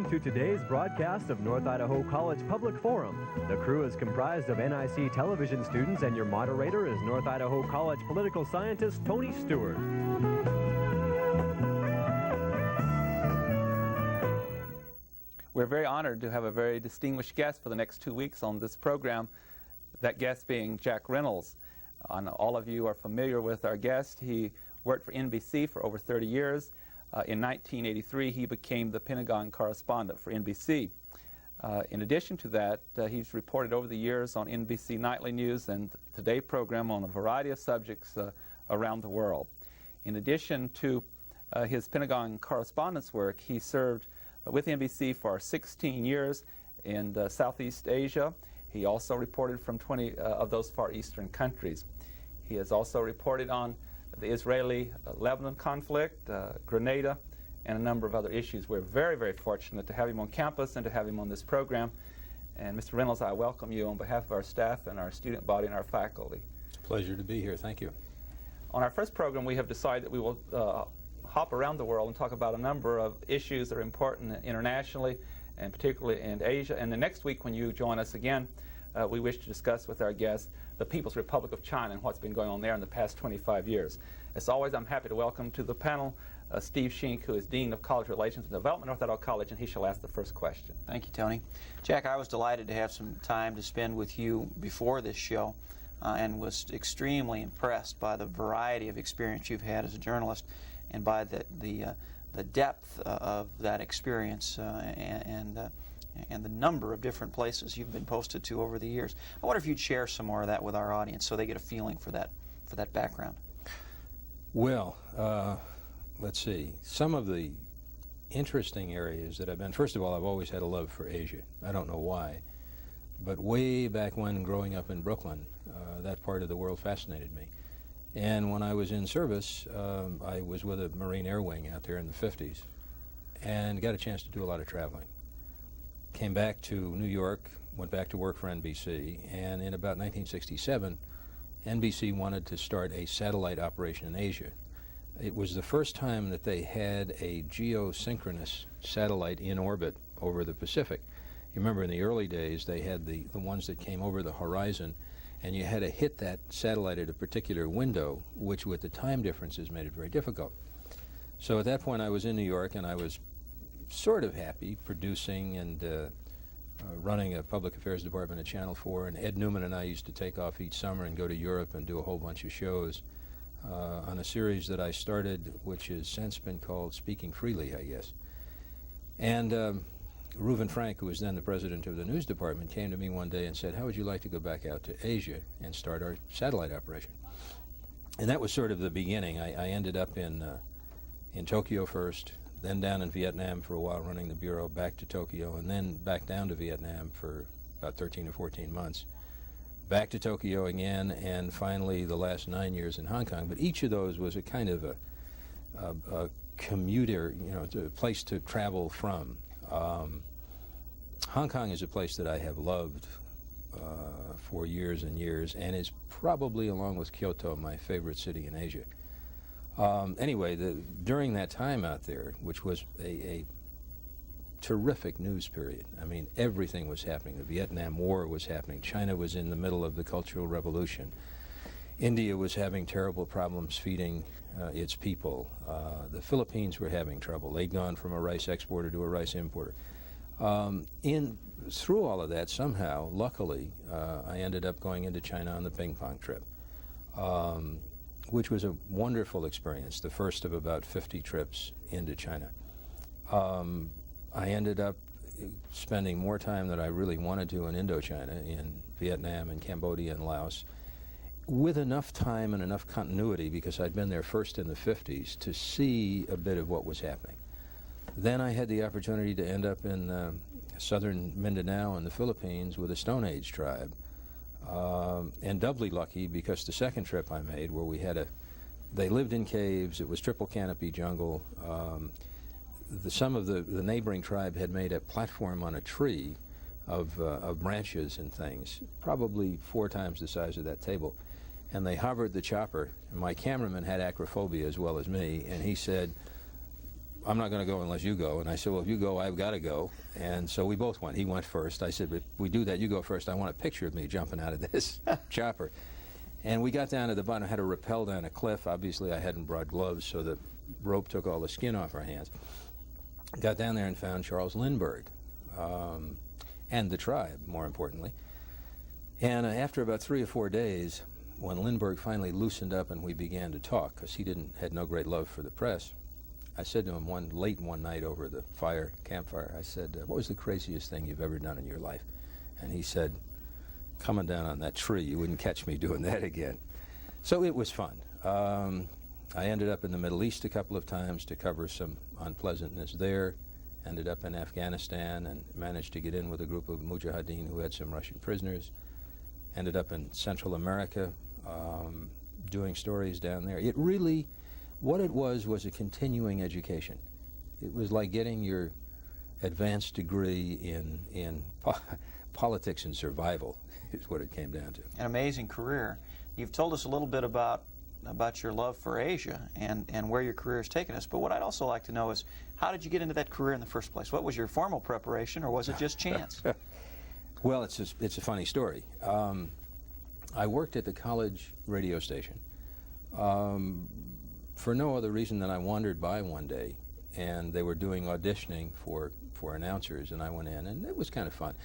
Welcome to today's broadcast of North Idaho College Public Forum. The crew is comprised of NIC television students, and your moderator is North Idaho College political scientist Tony Stewart. We're very honored to have a very distinguished guest for the next 2 weeks on this program, that guest being Jack Reynolds. All of you are familiar with our guest. He worked for NBC for over 30 years. In 1983, he became the Pentagon correspondent for NBC. In addition to that, he's reported over the years on NBC Nightly News and Today program on a variety of subjects around the world. In addition to his Pentagon correspondence work, he served with NBC for 16 years in Southeast Asia. He also reported from 20 of those Far Eastern countries. He has also reported on the Israeli-Lebanon conflict, Grenada, and a number of other issues. We're very, very fortunate to have him on campus and to have him on this program. And Mr. Reynolds, I welcome you on behalf of our staff and our student body and our faculty. It's a pleasure to be here. Thank you. On our first program, we have decided that we will hop around the world and talk about a number of issues that are important internationally and particularly in Asia. And the next week when you join us again, we wish to discuss with our guests the People's Republic of China and what's been going on there in the past 25 years. As always, I'm happy to welcome to the panel Steve Schenck, who is Dean of College Relations and Development at North Idaho College, and he shall ask the first question. Thank you, Tony. Jack, I was delighted to have some time to spend with you before this show and was extremely impressed by the variety of experience you've had as a journalist and by the depth of that experience and the number of different places you've been posted to over the years. I wonder if you'd share some more of that with our audience so they get a feeling for that background. Well, let's see. Some of the interesting areas that I've been, first of all, I've always had a love for Asia. I don't know why, but way back when, growing up in Brooklyn, that part of the world fascinated me. And when I was in service, I was with a Marine Air Wing out there in the 50s and got a chance to do a lot of traveling. Came back to New York, went back to work for NBC, and in about 1967, NBC wanted to start a satellite operation in Asia. It was the first time that they had a geosynchronous satellite in orbit over the Pacific. You remember in the early days, they had the ones that came over the horizon, and you had to hit that satellite at a particular window, which with the time differences made it very difficult. So at that point, I was in New York, and I was sort of happy producing and running a public affairs department at Channel 4, and Ed Newman and I used to take off each summer and go to Europe and do a whole bunch of shows on a series that I started, which has since been called Speaking Freely, I guess. And Reuven Frank, who was then the president of the news department, came to me one day and said, how would you like to go back out to Asia and start our satellite operation? And that was sort of the beginning. I ended up in Tokyo first, then down in Vietnam for a while running the bureau, back to Tokyo, and then back down to Vietnam for about 13 or 14 months. Back to Tokyo again, and finally the last 9 years in Hong Kong. But each of those was a kind of a commuter, a place to travel from. Hong Kong is a place that I have loved for years and years, and is probably, along with Kyoto, my favorite city in Asia. Anyway, during that time out there, which was a terrific news period, I mean, everything was happening. The Vietnam War was happening. China was in the middle of the Cultural Revolution. India was having terrible problems feeding its people. The Philippines were having trouble. They'd gone from a rice exporter to a rice importer. Through all of that, somehow, luckily, I ended up going into China on the ping pong trip, which was a wonderful experience, the first of about 50 trips into China. I ended up spending more time than I really wanted to in Indochina, in Vietnam and Cambodia and Laos, with enough time and enough continuity, because I'd been there first in the 50s, to see a bit of what was happening. Then I had the opportunity to end up in southern Mindanao in the Philippines with a Stone Age tribe. And doubly lucky because the second trip I made, where they lived in caves, it was triple canopy jungle. Some of the neighboring tribe had made a platform on a tree of branches and things, probably 4 times the size of that table. And they hovered the chopper. And my cameraman had acrophobia as well as me, and he said, I'm not going to go unless you go. And I said, well, if you go, I've got to go. And so we both went. He went first. I said, if we do that, you go first. I want a picture of me jumping out of this chopper. And we got down to the bottom, had to rappel down a cliff. Obviously, I hadn't brought gloves, so the rope took all the skin off our hands. Got down there and found Charles Lindbergh, and the tribe, more importantly. And after about 3 or 4 days, when Lindbergh finally loosened up and we began to talk, because he had no great love for the press, I said to him late one night over the campfire, I said, what was the craziest thing you've ever done in your life? And he said, coming down on that tree. You wouldn't catch me doing that again. So it was fun. I ended up in the Middle East a couple of times to cover some unpleasantness there. Ended up in Afghanistan and managed to get in with a group of mujahideen who had some Russian prisoners. Ended up in Central America doing stories down there. It really, what it was a continuing education. It was like getting your advanced degree in politics and survival is what it came down to. An amazing career. You've told us a little bit about your love for Asia and where your career has taken us, but what I'd also like to know is, how did you get into that career in the first place? What was your formal preparation, or was it just chance? Well, it's a funny story. I worked at the college radio station for no other reason than I wandered by one day, and they were doing auditioning for announcers, and I went in, and it was kind of fun.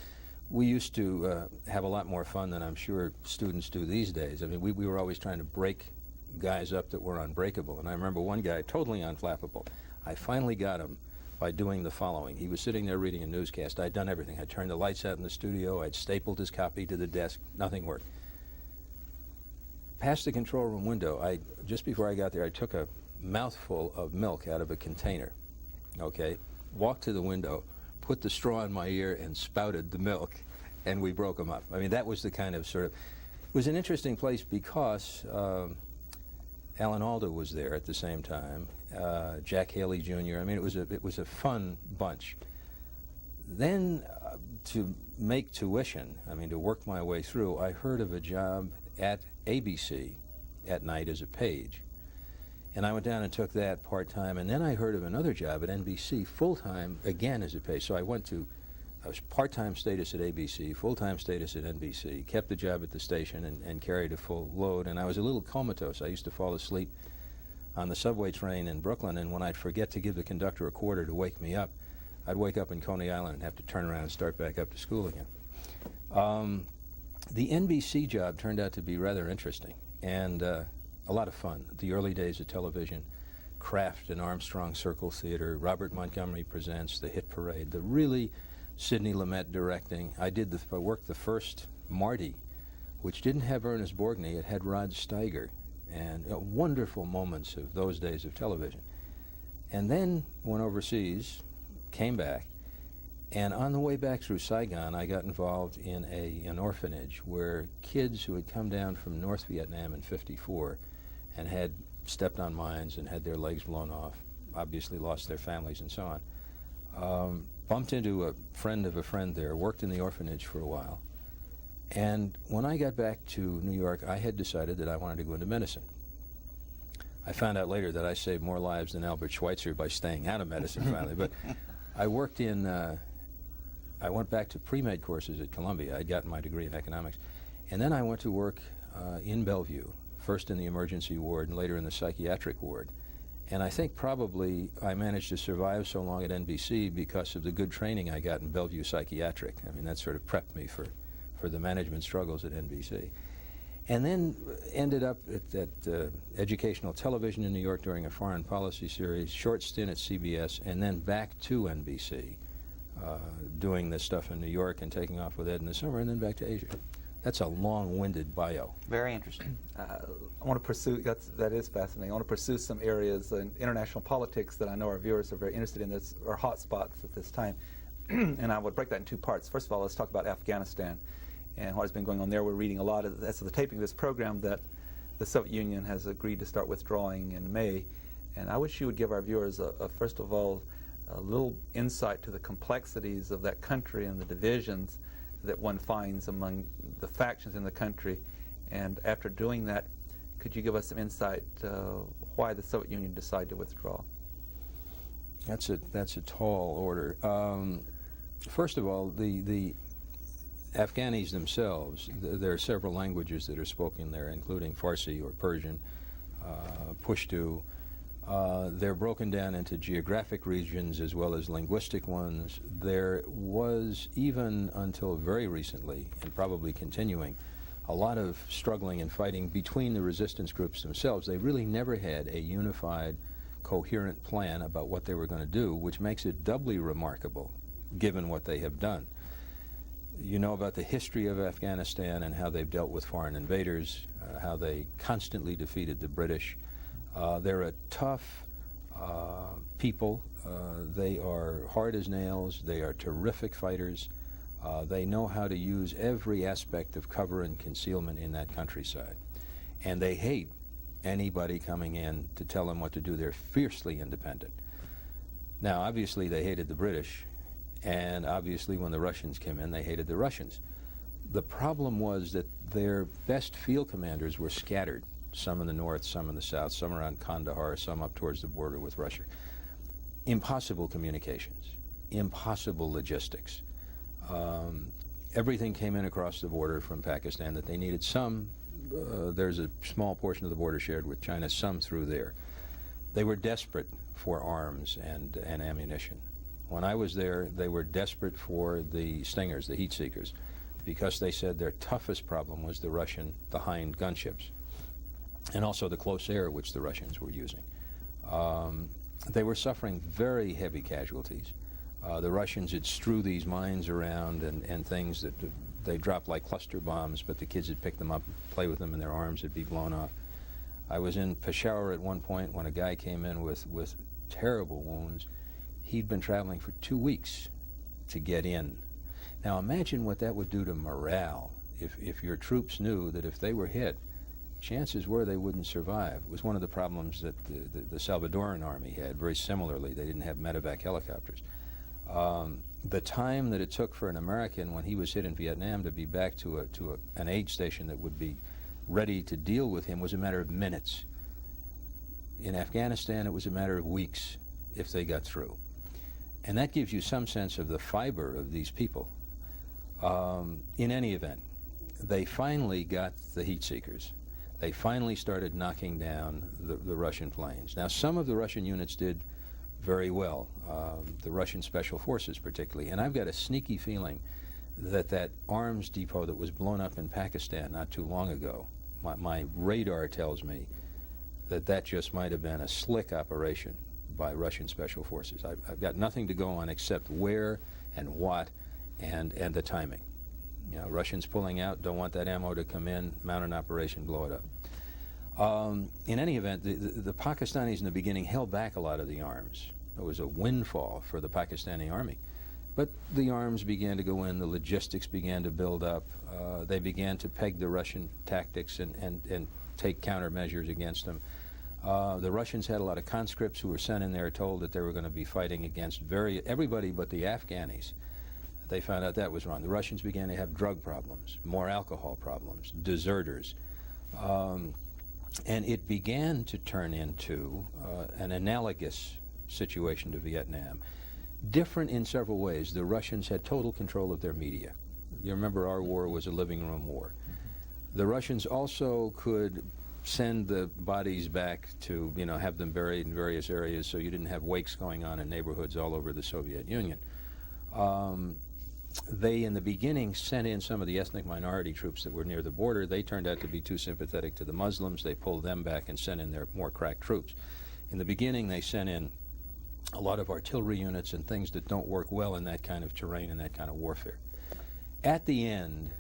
We used to have a lot more fun than I'm sure students do these days. I mean, we were always trying to break guys up that were unbreakable, and I remember one guy totally unflappable. I finally got him by doing the following. He was sitting there reading a newscast. I'd done everything. I'd turned the lights out in the studio. I'd stapled his copy to the desk. Nothing worked. Past the control room window, just before I got there, I took a mouthful of milk out of a container, okay, walked to the window, put the straw in my ear and spouted the milk, and we broke them up. I mean, that was the kind of it was an interesting place because Alan Alda was there at the same time, Jack Haley Jr. I mean, it was a fun bunch. Then to make tuition, I mean, to work my way through, I heard of a job at ABC at night as a page. And I went down and took that part-time, and then I heard of another job at NBC, full-time, again as a page. So I was part-time status at ABC, full-time status at NBC, kept the job at the station and carried a full load, and I was a little comatose. I used to fall asleep on the subway train in Brooklyn, and when I'd forget to give the conductor a quarter to wake me up, I'd wake up in Coney Island and have to turn around and start back up to school again. The NBC job turned out to be rather interesting and a lot of fun. The early days of television, Kraft and Armstrong Circle Theater, Robert Montgomery Presents, The Hit Parade, the really Sidney Lumet directing. I worked the first Marty, which didn't have Ernest Borgnine, it had Rod Steiger, and wonderful moments of those days of television. And then went overseas, came back, and on the way back through Saigon, I got involved in an orphanage where kids who had come down from North Vietnam in '54 and had stepped on mines and had their legs blown off, obviously lost their families and so on, bumped into a friend of a friend there, worked in the orphanage for a while. And when I got back to New York, I had decided that I wanted to go into medicine. I found out later that I saved more lives than Albert Schweitzer by staying out of medicine finally. But I worked I went back to pre-med courses at Columbia. I'd gotten my degree in economics. And then I went to work in Bellevue, first in the emergency ward and later in the psychiatric ward. And I think probably I managed to survive so long at NBC because of the good training I got in Bellevue Psychiatric. I mean, that sort of prepped me for the management struggles at NBC. And then ended up at educational television in New York during a foreign policy series, short stint at CBS, and then back to NBC, doing this stuff in New York and taking off with Ed in the summer, and then back to Asia. That's a long-winded bio. Very interesting. I want to pursue, that is fascinating. I want to pursue some areas in international politics that I know our viewers are very interested in, that are hot spots at this time. And I would break that in two parts. First of all, let's talk about Afghanistan and what has been going on there. We're reading a lot as of the taping of this program that the Soviet Union has agreed to start withdrawing in May. And I wish you would give our viewers, first of all, a little insight to the complexities of that country and the divisions that one finds among the factions in the country. And after doing that, could you give us some insight why the Soviet Union decided to withdraw? That's a tall order. First of all, the Afghanis themselves, there are several languages that are spoken there, including Farsi or Persian, Pashto. They're broken down into geographic regions as well as linguistic ones. There was, even until very recently, and probably continuing, a lot of struggling and fighting between the resistance groups themselves. They really never had a unified, coherent plan about what they were going to do, which makes it doubly remarkable, given what they have done. You know about the history of Afghanistan and how they've dealt with foreign invaders, how they constantly defeated the British. They're a tough people. They are hard as nails. They are terrific fighters. They know how to use every aspect of cover and concealment in that countryside. And they hate anybody coming in to tell them what to do. They're fiercely independent. Now, obviously, they hated the British, and obviously when the Russians came in, they hated the Russians. The problem was that their best field commanders were scattered, some in the north, some in the south, some around Kandahar, some up towards the border with Russia. Impossible communications, impossible logistics. Everything came in across the border from Pakistan that they needed. Some, there's a small portion of the border shared with China, some through there. They were desperate for arms and ammunition. When I was there, they were desperate for the Stingers, the heat seekers, because they said their toughest problem was the Hind gunships, and also the close air which the Russians were using. They were suffering very heavy casualties. The Russians had strewn these mines around and things that they dropped like cluster bombs, but the kids would pick them up, play with them, and their arms would be blown off. I was in Peshawar at one point when a guy came in with terrible wounds. He'd been traveling for 2 weeks to get in. Now imagine what that would do to morale if your troops knew that if they were hit, chances were they wouldn't survive. It was one of the problems that the Salvadoran army had. Very similarly, they didn't have medevac helicopters. The time that it took for an American when he was hit in Vietnam to be back to an aid station that would be ready to deal with him was a matter of minutes. In Afghanistan, it was a matter of weeks if they got through. And that gives you some sense of the fiber of these people. In any event, they finally got the heat seekers. They finally started knocking down the Russian planes. Now, some of the Russian units did very well, the Russian Special Forces particularly. And I've got a sneaky feeling that arms depot that was blown up in Pakistan not too long ago, my radar tells me that just might have been a slick operation by Russian Special Forces. I've got nothing to go on except where and what and the timing. You know, Russians pulling out, don't want that ammo to come in, mount an operation, blow it up. In any event, the Pakistanis in the beginning held back a lot of the arms. It was a windfall for the Pakistani army. But the arms began to go in, the logistics began to build up, they began to peg the Russian tactics and take countermeasures against them. The Russians had a lot of conscripts who were sent in there told that they were going to be fighting against everybody but the Afghanis. They found out that was wrong. The Russians began to have drug problems, more alcohol problems, deserters. And it began to turn into an analogous situation to Vietnam. Different in several ways. The Russians had total control of their media. You remember our war was a living room war. The Russians also could send the bodies back to, have them buried in various areas so you didn't have wakes going on in neighborhoods all over the Soviet Union. They, in the beginning, sent in some of the ethnic minority troops that were near the border. They turned out to be too sympathetic to the Muslims. They pulled them back and sent in their more crack troops. In the beginning, they sent in a lot of artillery units and things that don't work well in that kind of terrain and that kind of warfare. At the end,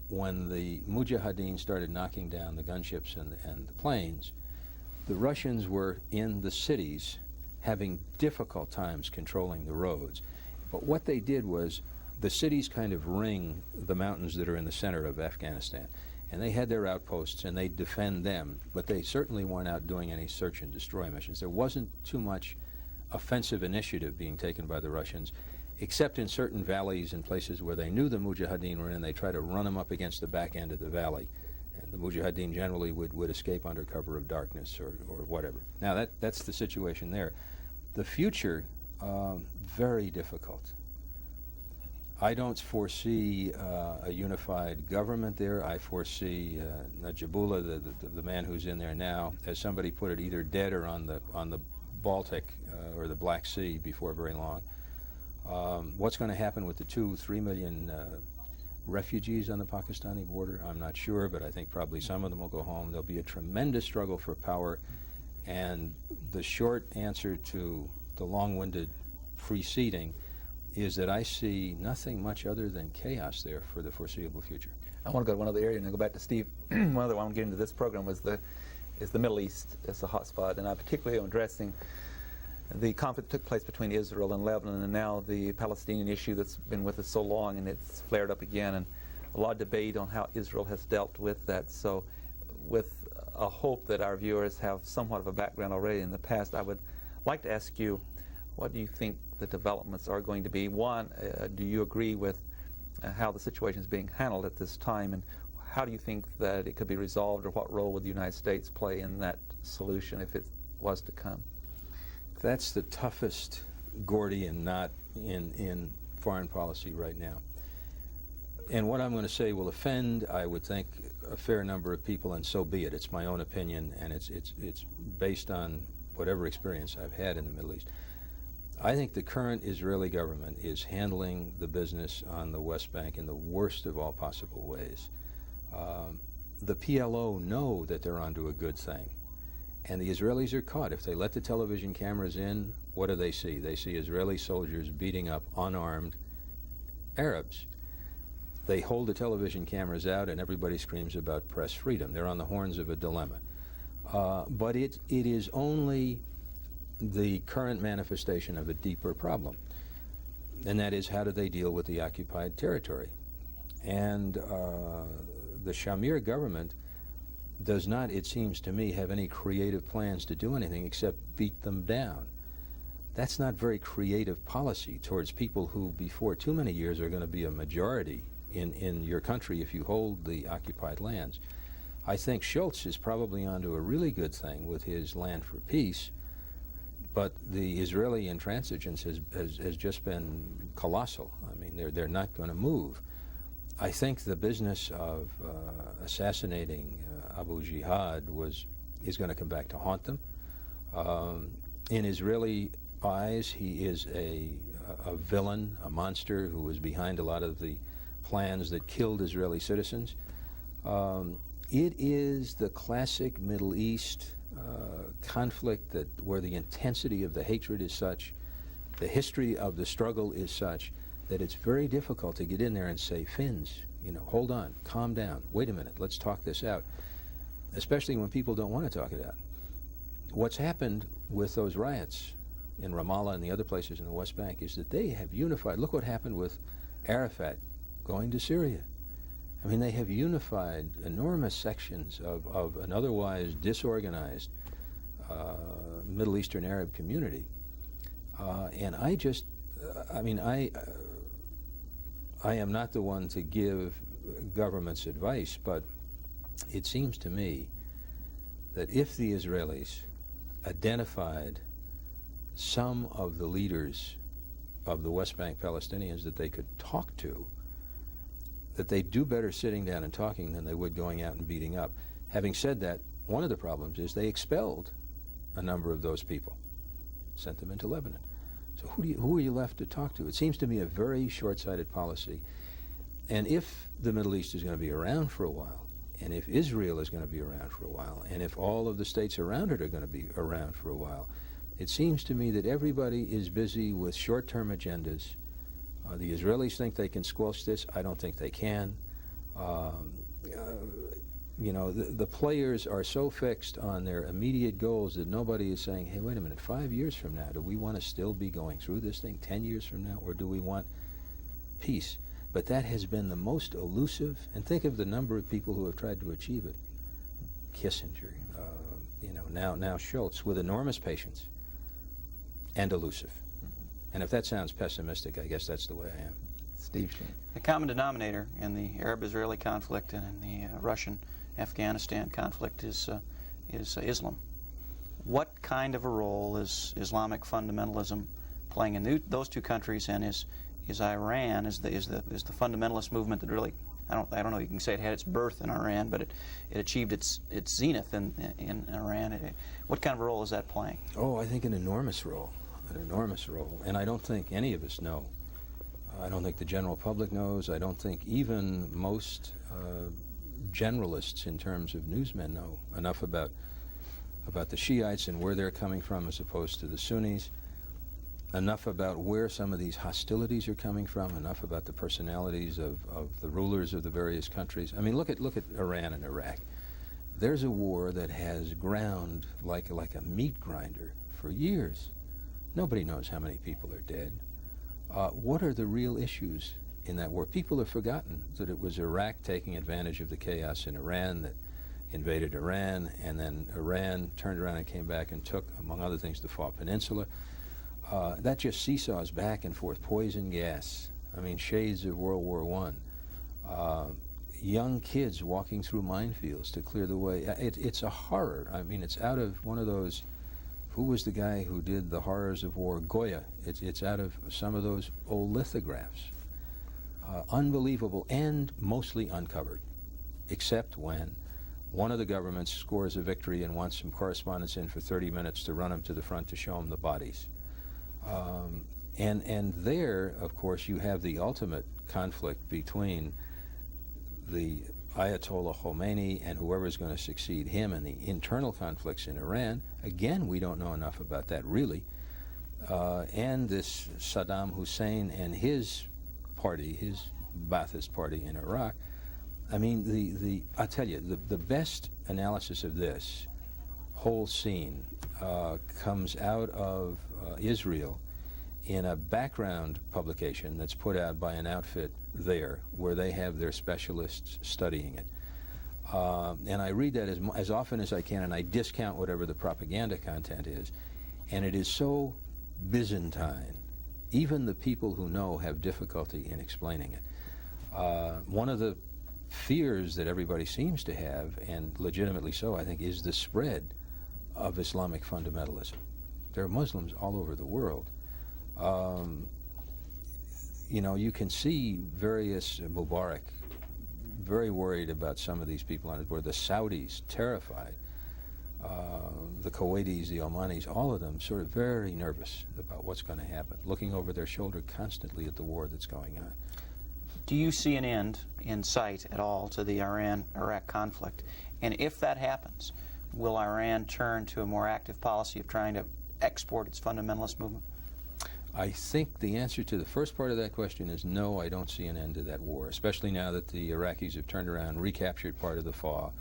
when the Mujahideen started knocking down the gunships and the planes, the Russians were in the cities having difficult times controlling the roads. But what they did was the cities kind of ring the mountains that are in the center of Afghanistan. And they had their outposts and they defend them, but they certainly weren't out doing any search and destroy missions. There wasn't too much offensive initiative being taken by the Russians, except in certain valleys and places where they knew the Mujahideen were in. They tried to run them up against the back end of the valley. And the Mujahideen generally would escape under cover of darkness or whatever. Now that's the situation there. The future very difficult. I don't foresee a unified government there. I foresee Najibullah, the man who's in there now, as somebody put it, either dead or on the Baltic or the Black Sea before very long. What's going to happen with the 2-3 million refugees on the Pakistani border? I'm not sure, but I think probably some of them will go home. There'll be a tremendous struggle for power, and the short answer to the long-winded preceding is that I see nothing much other than chaos there for the foreseeable future. I want to go to one other area and then go back to Steve. One other one I'm getting to this program is the Middle East as a hot spot, and I particularly am addressing the conflict that took place between Israel and Lebanon, and now the Palestinian issue that's been with us so long, and it's flared up again, and a lot of debate on how Israel has dealt with that. So with a hope that our viewers have somewhat of a background already in the past, I would like to ask you, what do you think the developments are going to be? One, do you agree with how the situation is being handled at this time, and how do you think that it could be resolved, or what role would the United States play in that solution if it was to come? That's the toughest Gordian knot in foreign policy right now. And what I'm going to say will offend, I would think, a fair number of people, and so be it. It's my own opinion, and it's based on whatever experience I've had in the Middle East. I think the current Israeli government is handling the business on the West Bank in the worst of all possible ways. The PLO know that they're onto a good thing, and the Israelis are caught. If they let the television cameras in, what do they see? They see Israeli soldiers beating up unarmed Arabs. They hold the television cameras out, and everybody screams about press freedom. They're on the horns of a dilemma. But it is only the current manifestation of a deeper problem, and that is, how do they deal with the occupied territory? And the Shamir government does not, it seems to me, have any creative plans to do anything except beat them down. That's not very creative policy towards people who, before too many years, are going to be a majority in your country if you hold the occupied lands. I think Schultz is probably onto a really good thing with his Land for Peace, but the Israeli intransigence has just been colossal. I mean, they're not going to move. I think the business of assassinating Abu Jihad is going to come back to haunt them. In Israeli eyes, he is a villain, a monster who was behind a lot of the plans that killed Israeli citizens. It is the classic Middle East conflict where the intensity of the hatred is such, the history of the struggle is such, that it's very difficult to get in there and say, Finns, hold on, calm down, wait a minute, let's talk this out, especially when people don't want to talk it out. What's happened with those riots in Ramallah and the other places in the West Bank is that they have unified. Look what happened with Arafat going to Syria. I mean, they have unified enormous sections of an otherwise disorganized Middle Eastern Arab community. And I am not the one to give governments advice, but it seems to me that if the Israelis identified some of the leaders of the West Bank Palestinians that they could talk to, that they'd do better sitting down and talking than they would going out and beating up. Having said that, one of the problems is they expelled a number of those people, sent them into Lebanon. So who are you left to talk to? It seems to me a very short-sighted policy. And if the Middle East is going to be around for a while, and if Israel is going to be around for a while, and if all of the states around it are going to be around for a while, it seems to me that everybody is busy with short-term agendas. The Israelis think they can squelch this. I don't think they can. The players are so fixed on their immediate goals that nobody is saying, hey, wait a minute, 5 years from now, do we want to still be going through this thing 10 years from now, or do we want peace? But that has been the most elusive, and think of the number of people who have tried to achieve it. Kissinger, now Schultz, with enormous patience and elusive. And if that sounds pessimistic, I guess that's the way I am. Steve? The common denominator in the Arab-Israeli conflict and in the Russian-Afghanistan conflict is Islam. What kind of a role is Islamic fundamentalism playing in those two countries, and is Iran, is the fundamentalist movement that really, I don't know, you can say it had its birth in Iran, but it achieved its zenith in Iran. What kind of a role is that playing? Oh, I think an enormous role, and I don't think any of us know. I don't think the general public knows. I don't think even most generalists in terms of newsmen know enough about the Shiites and where they're coming from as opposed to the Sunnis, enough about where some of these hostilities are coming from, enough about the personalities of the rulers of the various countries. I mean, look at Iran and Iraq. There's a war that has ground like a meat grinder for years. Nobody knows how many people are dead. What are the real issues in that war? People have forgotten that it was Iraq taking advantage of the chaos in Iran that invaded Iran, and then Iran turned around and came back and took, among other things, the Far Peninsula. That just seesaws back and forth. Poison gas. I mean, shades of World War I. Young kids walking through minefields to clear the way. It's a horror. I mean, it's out of one of those, who was the guy who did the horrors of war? Goya. It's out of some of those old lithographs. Unbelievable and mostly uncovered, except when one of the governments scores a victory and wants some correspondents in for 30 minutes to run them to the front to show them the bodies. And there, of course, you have the ultimate conflict between the Ayatollah Khomeini and whoever's going to succeed him, and the internal conflicts in Iran. Again, we don't know enough about that, really. And this Saddam Hussein and his party, his Ba'athist party in Iraq. I mean, I'll tell you, the best analysis of this whole scene comes out of Israel in a background publication that's put out by an outfit there, where they have their specialists studying it. And I read that as often as I can, and I discount whatever the propaganda content is. And it is so Byzantine. Even the people who know have difficulty in explaining it. One of the fears that everybody seems to have, and legitimately so, I think, is the spread of Islamic fundamentalism. There are Muslims all over the world. You know, you can see various Mubarak very worried about some of these people on his board. The Saudis terrified. The Kuwaitis, the Omanis, all of them sort of very nervous about what's going to happen, looking over their shoulder constantly at the war that's going on. Do you see an end in sight at all to the Iran-Iraq conflict? And if that happens, will Iran turn to a more active policy of trying to export its fundamentalist movement? I think the answer to the first part of that question is no, I don't see an end to that war, especially now that the Iraqis have turned around, recaptured part of the FAW.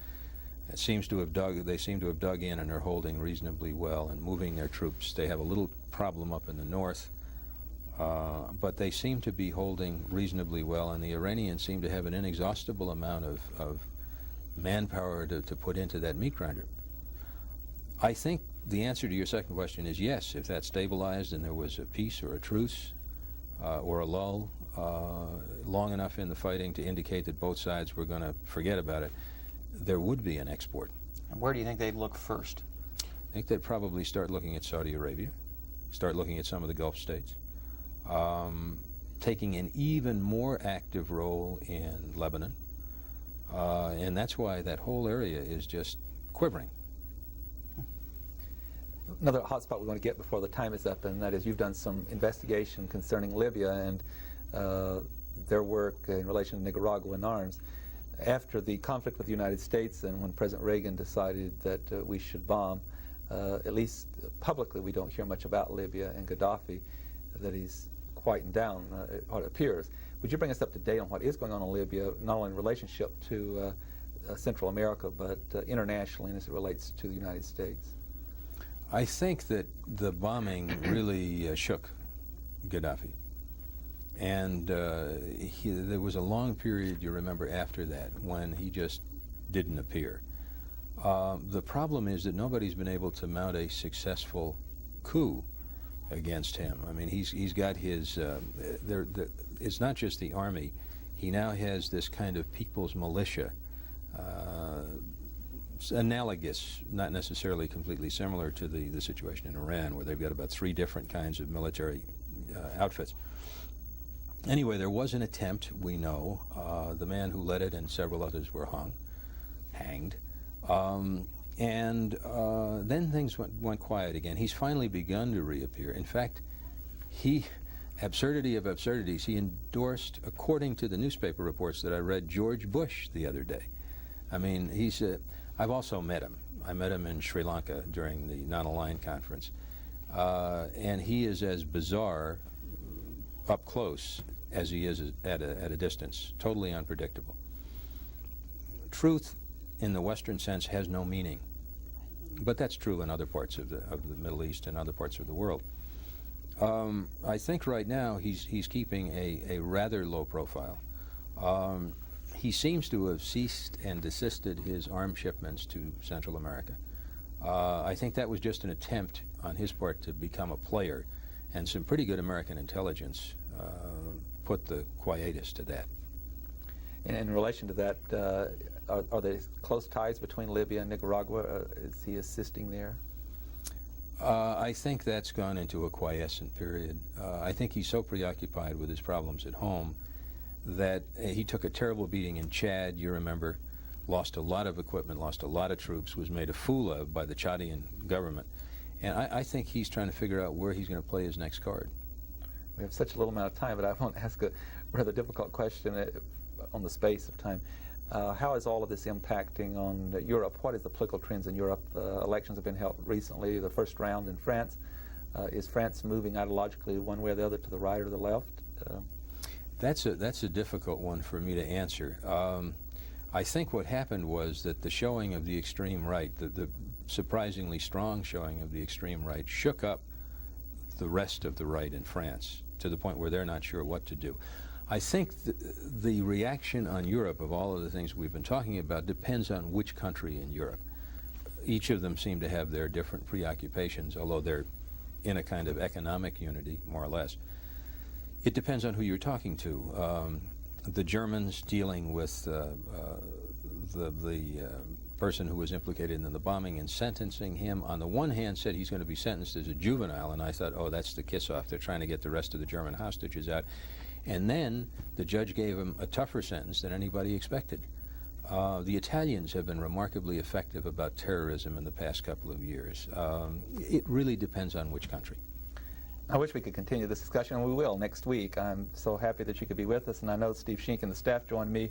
They seem to have dug in and are holding reasonably well and moving their troops. They have a little problem up in the north, but they seem to be holding reasonably well, and the Iranians seem to have an inexhaustible amount of manpower to put into that meat grinder. I think the answer to your second question is yes. If that stabilized and there was a peace or a truce or a lull long enough in the fighting to indicate that both sides were going to forget about it, there would be an export. And where do you think they'd look first? I think they'd probably start looking at Saudi Arabia, start looking at some of the Gulf states, taking an even more active role in Lebanon. And that's why that whole area is just quivering. Another hot spot we want to get before the time is up, and that is you've done some investigation concerning Libya and their work in relation to Nicaraguan arms. After the conflict with the United States and when President Reagan decided that we should bomb, at least publicly we don't hear much about Libya and Gaddafi, that he's quieting down, what it appears. Would you bring us up to date on what is going on in Libya, not only in relationship to Central America, but internationally and as it relates to the United States? I think that the bombing really shook Gaddafi. And there was a long period, you remember, after that when he just didn't appear. The problem is that nobody's been able to mount a successful coup against him. I mean, he's got his, it's not just the army. He now has this kind of people's militia, analogous, not necessarily completely similar to the situation in Iran, where they've got about 3 different kinds of military outfits. Anyway, there was an attempt, we know. The man who led it and several others were hanged. Then things went quiet again. He's finally begun to reappear. In fact, absurdity of absurdities, he endorsed, according to the newspaper reports that I read, George Bush the other day. I mean, I've also met him. I met him in Sri Lanka during the Non-Aligned Conference. And he is as bizarre up close as he is at a distance, totally unpredictable. Truth, in the Western sense, has no meaning. But that's true in other parts of the Middle East and other parts of the world. I think right now he's keeping a rather low profile. He seems to have ceased and desisted his arms shipments to Central America. I think that was just an attempt on his part to become a player, and some pretty good American intelligence put the quietus to that. And in relation to that, are there close ties between Libya and Nicaragua? Is he assisting there? I think that's gone into a quiescent period. I think he's so preoccupied with his problems at home that he took a terrible beating in Chad, you remember, lost a lot of equipment, lost a lot of troops, was made a fool of by the Chadian government. And I think he's trying to figure out where he's going to play his next card. We have such a little amount of time, but I won't ask a rather difficult question on the space of time. How is all of this impacting on Europe? What is the political trends in Europe? Elections have been held recently, the first round in France. Is France moving ideologically one way or the other, to the right or the left? That's a difficult one for me to answer. I think what happened was that the showing of the extreme right, the surprisingly strong showing of the extreme right, shook up the rest of the right in France to the point where they're not sure what to do. I think the reaction on Europe of all of the things we've been talking about depends on which country in Europe. Each of them seem to have their different preoccupations, although they're in a kind of economic unity, more or less. It depends on who you're talking to. The Germans dealing with the person who was implicated in the bombing and sentencing him, on the one hand said he's going to be sentenced as a juvenile, and I thought, oh, that's the kiss-off. They're trying to get the rest of the German hostages out. And then the judge gave him a tougher sentence than anybody expected. The Italians have been remarkably effective about terrorism in the past couple of years. It really depends on which country. I wish we could continue this discussion, and we will next week. I'm so happy that you could be with us, and I know Steve Shink and the staff joined me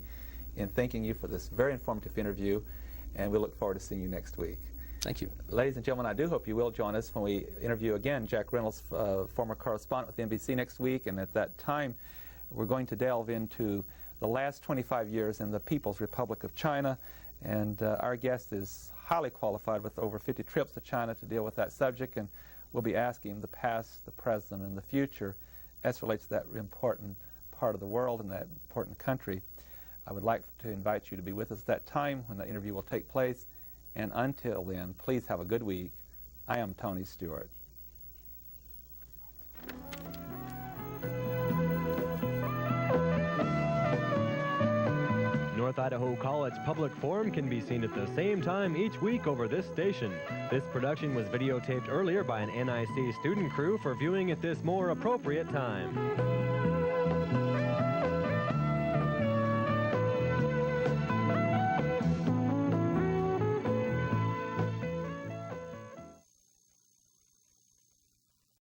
in thanking you for this very informative interview, and we look forward to seeing you next week. Thank you. Ladies and gentlemen, I do hope you will join us when we interview again Jack Reynolds, former correspondent with NBC, next week, and at that time we're going to delve into the last 25 years in the People's Republic of China, and our guest is highly qualified with over 50 trips to China to deal with that subject, and we'll be asking the past, the present, and the future as relates to that important part of the world and that important country. I would like to invite you to be with us at that time when the interview will take place, and until then, please have a good week. I am Tony Stewart. North Idaho College Public Forum can be seen at the same time each week over this station. This production was videotaped earlier by an NIC student crew for viewing at this more appropriate time.